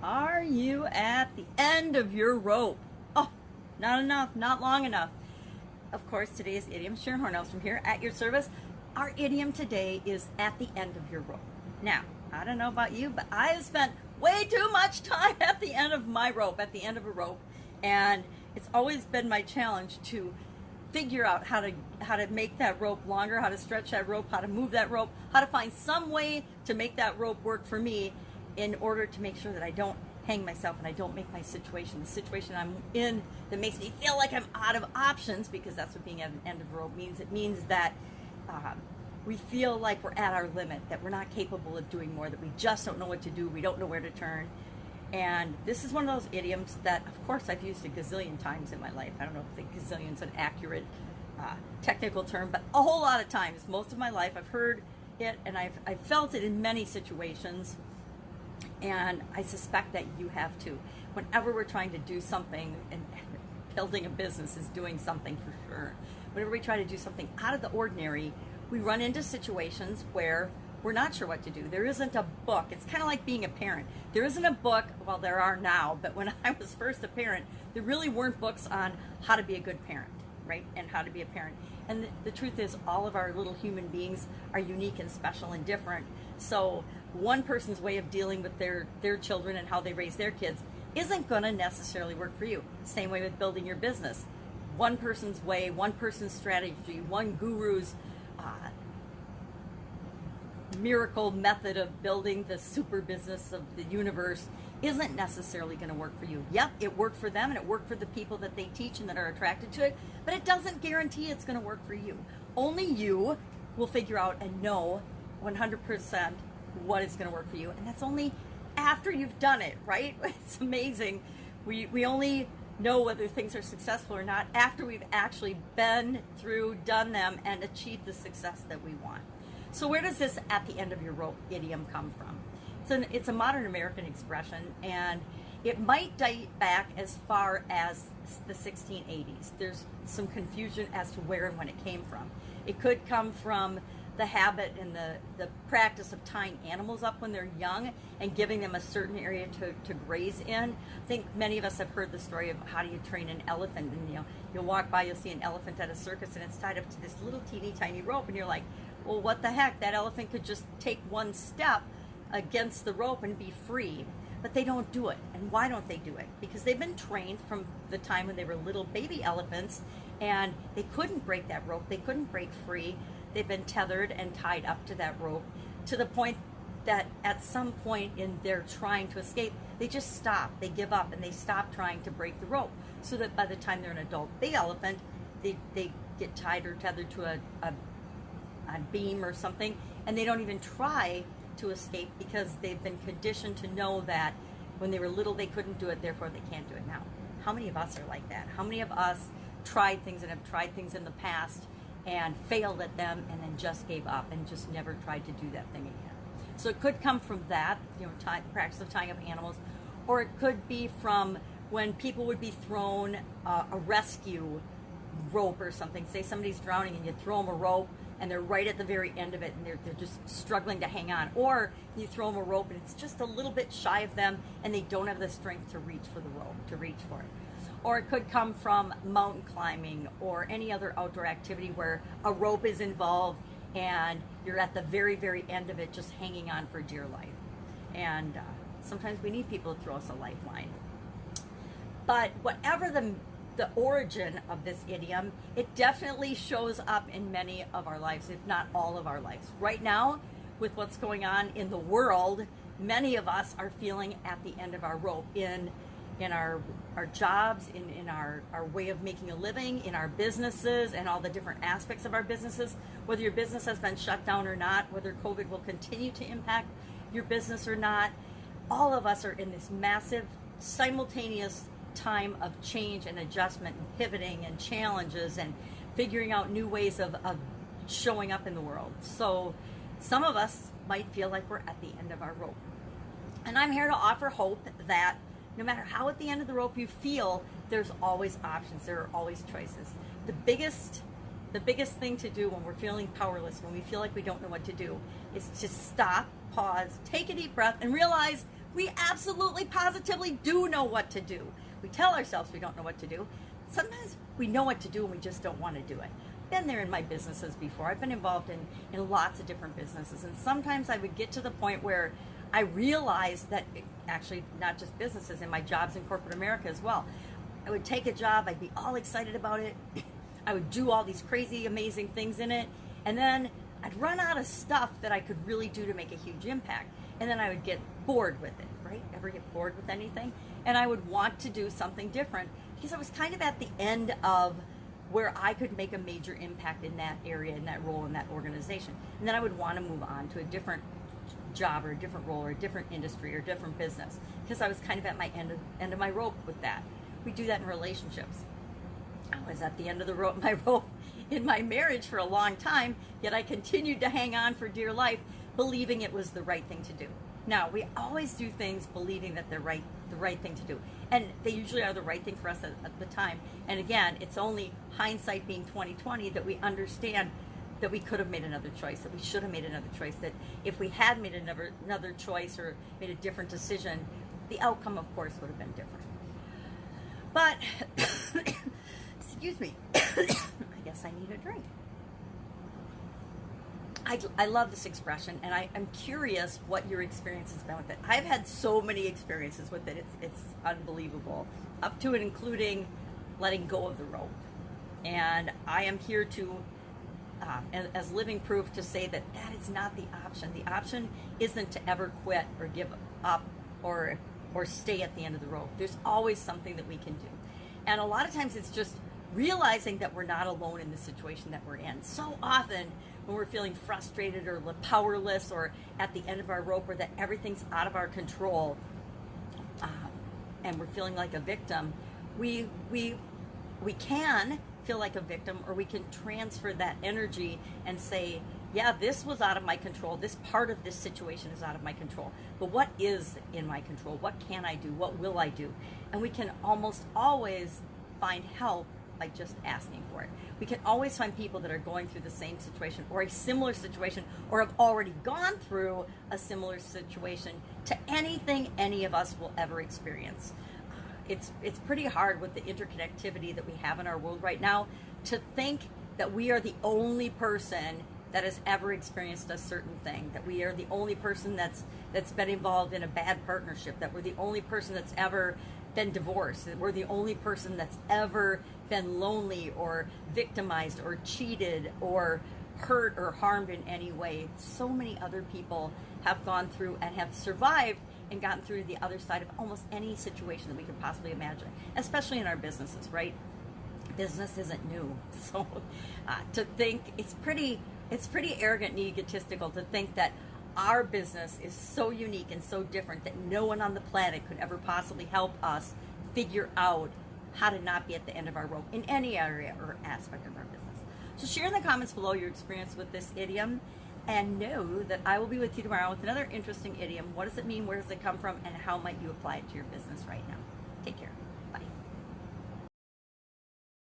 Are you at the end of your rope? Oh, not enough, not long enough. Of course, today's idiom, Sharon Horne-Ellstrom here at your service. Our idiom today is at the end of your rope. Now, I don't know about you, but I have spent way too much time at the end of my rope, at the end of a rope, and it's always been my challenge to figure out how to make that rope longer, how to stretch that rope, how to move that rope, how to find some way to make that rope work for me in order to make sure that I don't hang myself and I don't make my situation, the situation I'm in that makes me feel like I'm out of options, because that's what being at an end of a rope means. It means that we feel like we're at our limit, that we're not capable of doing more, that we just don't know what to do, we don't know where to turn. And this is one of those idioms that, of course, I've used a gazillion times in my life. I don't know if the gazillion's an accurate technical term, but a whole lot of times, most of my life, I've heard it and I've felt it in many situations. And I suspect that you have too. Whenever we're trying to do something, and building a business is doing something for sure. Whenever we try to do something out of the ordinary, we run into situations where we're not sure what to do. There isn't a book. It's kind of like being a parent. There isn't a book, well, there are now, but when I was first a parent, there really weren't books on how to be a good parent, right? And how to be a parent. And the truth is, all of our little human beings are unique and special and different. So one person's way of dealing with their children and how they raise their kids isn't going to necessarily work for you. Same way with building your business. One person's way, one person's strategy, one guru's miracle method of building the super business of the universe isn't necessarily going to work for you. Yep, it worked for them and it worked for the people that they teach and that are attracted to it, but it doesn't guarantee it's going to work for you. Only you will figure out and know 100% what is going to work for you, and that's only after you've done it, right? It's amazing. We only know whether things are successful or not after we've actually been through, done them, and achieved the success that we want. So where does this "at the end of your rope" idiom come from? It's a modern American expression, and it might date back as far as the 1680s. There's some confusion as to where and when it came from. It could come from the habit and the practice of tying animals up when they're young and giving them a certain area to graze in. I think many of us have heard the story of how do you train an elephant, and you'll walk by, you'll see an elephant at a circus and it's tied up to this little teeny tiny rope, and you're like, well, what the heck? That elephant could just take one step against the rope and be free. But they don't do it. And why don't they do it? Because they've been trained from the time when they were little baby elephants, and they couldn't break that rope. They couldn't break free. They've been tethered and tied up to that rope to the point that at some point in their trying to escape, they just stop. They give up and they stop trying to break the rope, so that by the time they're an adult big elephant, they get tied or tethered to a beam or something, and they don't even try to escape because they've been conditioned to know that when they were little they couldn't do it, therefore they can't do it now. How many of us are like that? How many of us tried things and have tried things in the past and failed at them and then just gave up and just never tried to do that thing again? So it could come from that, practice of tying up animals, or it could be from when people would be thrown a rescue rope or something. Say somebody's drowning and you throw them a rope and they're right at the very end of it and they're just struggling to hang on. Or you throw them a rope and it's just a little bit shy of them and they don't have the strength to reach for the rope, to reach for it. Or it could come from mountain climbing or any other outdoor activity where a rope is involved and you're at the very, very end of it just hanging on for dear life. And sometimes we need people to throw us a lifeline. But whatever the origin of this idiom, it definitely shows up in many of our lives, if not all of our lives. Right now, with what's going on in the world, many of us are feeling at the end of our rope in our jobs, in our way of making a living, in our businesses, and all the different aspects of our businesses. Whether your business has been shut down or not, whether COVID will continue to impact your business or not, all of us are in this massive, simultaneous time of change and adjustment and pivoting and challenges and figuring out new ways of showing up in the world. So some of us might feel like we're at the end of our rope. And I'm here to offer hope that no matter how at the end of the rope you feel, there's always options. There are always choices. The biggest thing to do when we're feeling powerless, when we feel like we don't know what to do, is to stop, pause, take a deep breath, and realize We absolutely, positively do know what to do. We tell ourselves we don't know what to do. Sometimes we know what to do and we just don't want to do it. Been there in my businesses before. I've been involved in lots of different businesses, and sometimes I would get to the point where I realized that, actually not just businesses, in my jobs in corporate America as well. I would take a job, I'd be all excited about it, I would do all these crazy, amazing things in it, and then I'd run out of stuff that I could really do to make a huge impact, and then I would get bored with it, right? Ever get bored with anything? And I would want to do something different, because I was kind of at the end of where I could make a major impact in that area, in that role, in that organization. And then I would want to move on to a different job or a different role or a different industry or different business, because I was kind of at my end of my rope with that. We do that in relationships. I was at the end of my rope in my marriage for a long time, yet I continued to hang on for dear life, believing it was the right thing to do. Now, we always do things believing that they're the right thing to do. And they usually are the right thing for us at the time. And again, it's only hindsight being 20/20 that we understand that we could have made another choice, that we should have made another choice, that if we had made another choice or made a different decision, the outcome, of course, would have been different. But, excuse me, I guess I need a drink. I love this expression, and I'm curious what your experience has been with it. I've had so many experiences with it. It's unbelievable, up to and including letting go of the rope. And I am here to, as living proof, to say that that is not the option. The option isn't to ever quit or give up or stay at the end of the rope. There's always something that we can do. And a lot of times it's just realizing that we're not alone in the situation that we're in. So often when we're feeling frustrated or powerless or at the end of our rope, or that everything's out of our control, and we're feeling like a victim, we can feel like a victim, or we can transfer that energy and say, yeah, this was out of my control. This part of this situation is out of my control. But what is in my control? What can I do? What will I do? And we can almost always find help by just asking for it. We can always find people that are going through the same situation or a similar situation, or have already gone through a similar situation to anything any of us will ever experience. It's pretty hard with the interconnectivity that we have in our world right now to think that we are the only person that has ever experienced a certain thing, that we are the only person that's been involved in a bad partnership, that we're the only person that's ever been divorced, that we're the only person that's ever been lonely or victimized or cheated or hurt or harmed in any way. So many other people have gone through and have survived and gotten through to the other side of almost any situation that we could possibly imagine, especially in our businesses, right? Business isn't new. So to think, it's pretty arrogant and egotistical to think that our business is so unique and so different that no one on the planet could ever possibly help us figure out how to not be at the end of our rope in any area or aspect of our business. So share in the comments below your experience with this idiom, and know that I will be with you tomorrow with another interesting idiom. What does it mean? Where does it come from? And how might you apply it to your business right now? Take care.